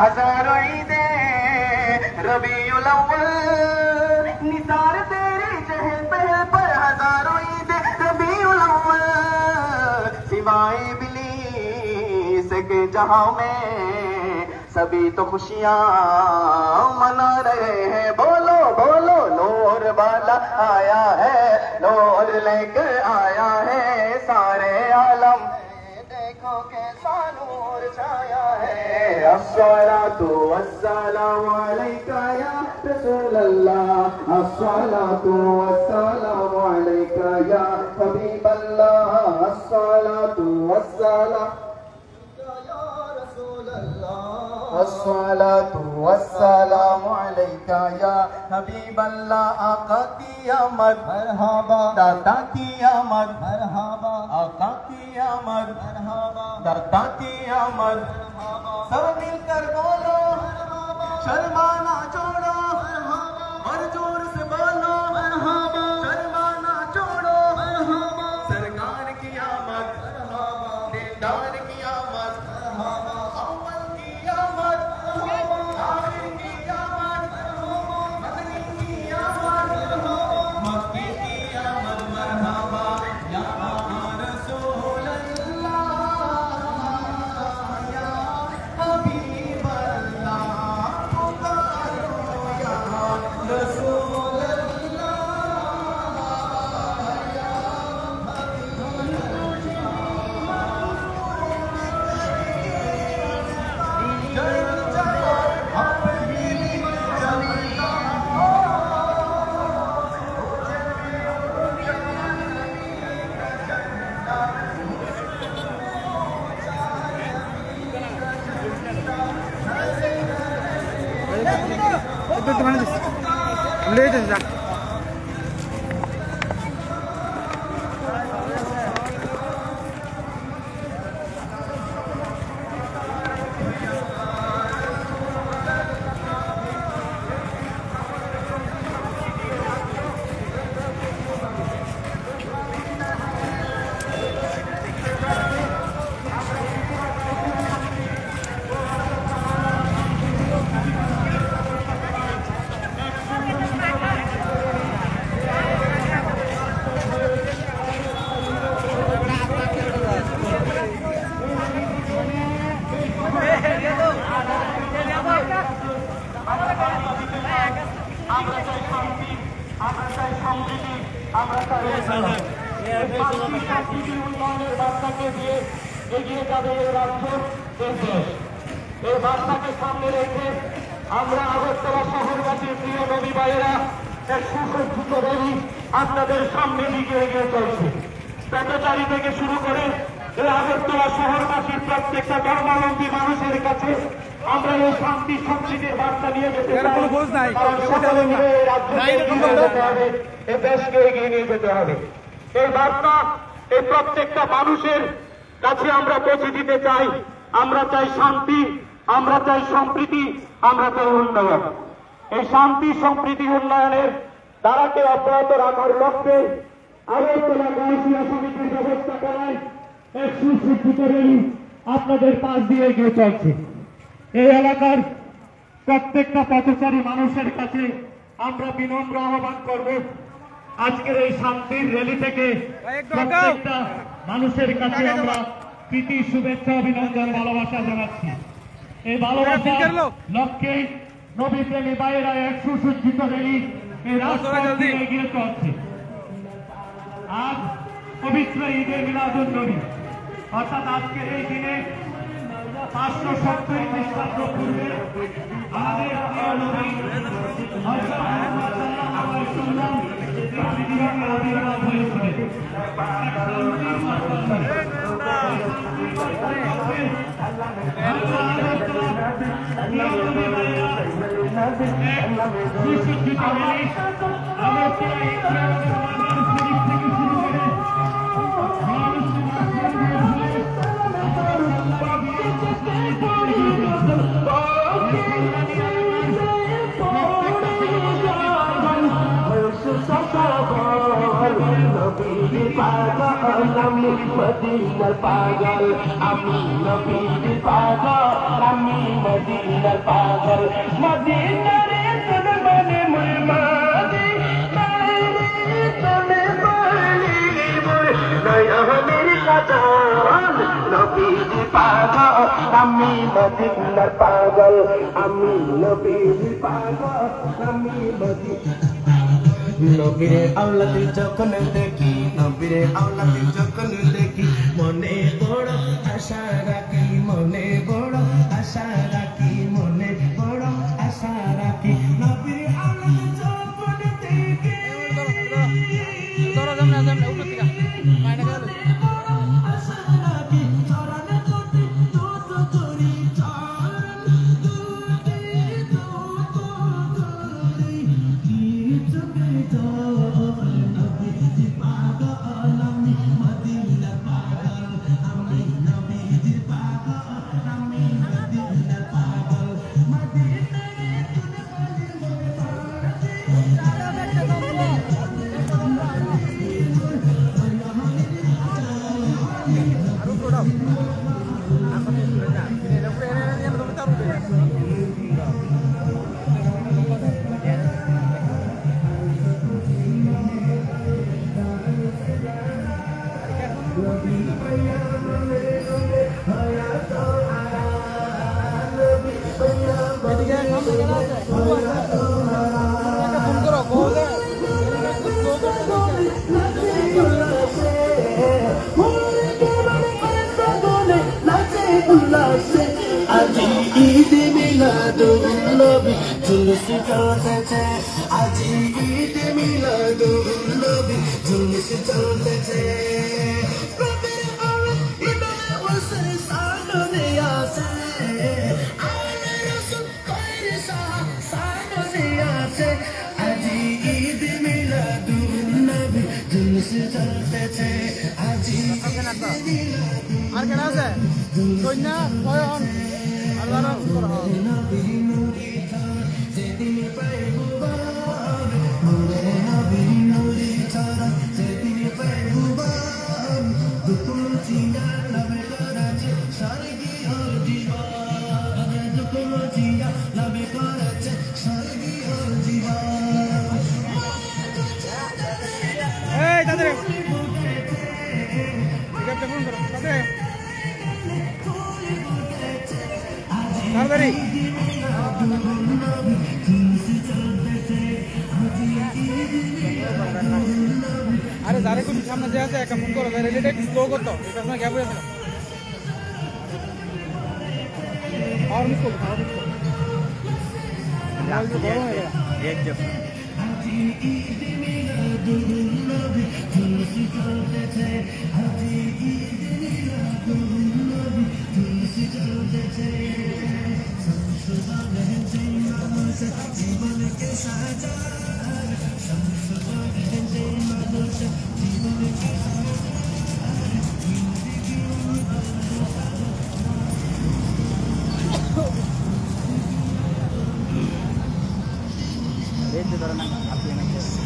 हजारों ईदे रबीउल अव्वल निसार तेरे चहल पहल पर हजारों ईदे रबीउल अव्वल सिवाय इब्लीस के जहां में सभी तो खुशियां मना रहे हैं। बोलो बोलो नूर वाला आया है, नूर लेकर आया है सारे आलम। देखो कैसा नूर छाया है। अस्सलातु वस्सलामु अलैका या रसूल अल्लाह, अस्सलातु वस्सलामु अलैका या हबीब अल्लाह, अस्सलातु वस्सलामु अस्सलातु वस्सलामु अलैका या हबीब अल्लाह। आका की आमद मरहबा, दाता की आमद मरहबा, आका की आमद मरहबा, दाता की आमद मरहबा। सब मिलकर बोलो शर्माना छोड़ो और जोर से बोलो मरहबा, शर्माना छोड़ो मरहबा। सरकार की आमद मरहबा, दिलदार की आमद मरहबा, अव्वल की आमद आखिर की आमद मदनी की आमद मक्की की आमद मरहबा या रसूल अल्लाह या हबीब अल्लाह पुकारो या रसूल लेट है। বার্তাকে সামনে রেখে আমরা আগরতলা শহরবাসীর প্রিয় নবী ভাইয়েরা এক সুসজ্জিত র্যালি আপনাদের সামনে দিকে এগিয়ে চলছে। পথচারী থেকে শুরু করে এই আগরতলা শহরবাসীর প্রত্যেকটা ধর্মাবলম্বী মানুষের কাছে আমরা এই শান্তি সম্প্রীতির বার্তা নিয়ে যেতে চাই। সকলে মিলে এই রাজ্যকে এগিয়ে যেতে হবে, এই দেশকে এগিয়ে নিয়ে যেতে হবে। এই বার্তা এই প্রত্যেকটা মানুষের কাছে আমরা পৌঁছে দিতে চাই। আমরা চাই শান্তি, আমরা চাই সম্প্রীতি, আমরা চাই উন্নয়ন। এই শান্তি সম্প্রীতি উন্নয়নের ধারাকে অব্যাহত রাখার লক্ষ্যে আগরতলা গাউসিয়া সমিতির ব্যবস্থাপনায় এক সুসজ্জিত র্যালি আপনাদের পাশ দিয়ে এগিয়ে চলছে। এই এলাকার প্রত্যেকটা পথচারী মানুষের কাছে আমরা বিনম্র আহ্বান করব, আজকের এই শান্তির র্যালি থেকে প্রত্যেকটা মানুষের কাছে আমরা প্রীতি শুভেচ্ছা অভিনন্দন ভালোবাসা জানাচ্ছি। এই ভালোবাসার লক্ষ্যে নবী প্রেমী ভাইয়েরা এক সুসজ্জিত র্যালি এই রাস্তায় এগিয়ে চলছে। আজ পবিত্র ঈদে মিলাদুন নবী, অর্থাৎ আজকের এই দিনে 570 খ্রিস্টাব্দ পূর্বে আমাদের প্রিয় নবী হযরত মুহাম্মদ সাল্লাল্লাহু আলাইহি ওয়াসাল্লাম পৃথিবীতে আবির্ভাব হয়েছিলেন। মদিনার পাগল আমি নবীর পাগল আমি মদিনার পাগল মদিনার তোর মানে মোর মাদি তোরে বলি মোর নয়নের কাজল নবীর পাগল আমি মদিনার পাগল আমি নবীর পাগল আমি মদিনার নবীরে আওলাদি যখন দেখি নবীরে আওলাদি যখন দেখি মনে বড় আশা রাখি মনে বড় আশা রাখি মনে বড় আশা রাখি নবীরে আওলাদি যখন দেখি আশা রাখি চরণে দুটি দুধ করি আজি ঈদ মিলাদুন্নবী জুলুস চলতেছে আজি ঈদ মিলাদুন্নবী জুলুস চলতেছে প্রতির আর ইমানে ওসর সামনে আসে আলে রাসূল কইরে সামনে আসে আজি ঈদ মিলাদুন্নবী জুলুস চলতেছে আজি আর কেন আছে কইনা কয়ন আল্লাহর শুকর হ যেদিন পাইবো মোরে নবী নুরি ছাড়া যেদিন পাইবো দুকুল চিনা লবে করাছে স্বর্গীয় জীবন দুকুল চিনা লবে করাছে স্বর্গীয় জীবন এই দাদা একটা ফোন করো দাদা তাড়াতাড়ি আরে যারে কোন সামনে যে আছে একটা ফোন করো রেডিটা একটু স্লো করতো এটা সময় গ্যাপ হয়ে আছে আর মিস করো জলদি বড় হয়ে গেল এক জব আজি ঈদ মিলাদুন্নবী জুলুস চলতেছে আজি ঈদ মিলাদুন্নবী জুলুস চলতেছে জীবনকে সাজা মানুষ জীবনকে ধরে না আপনি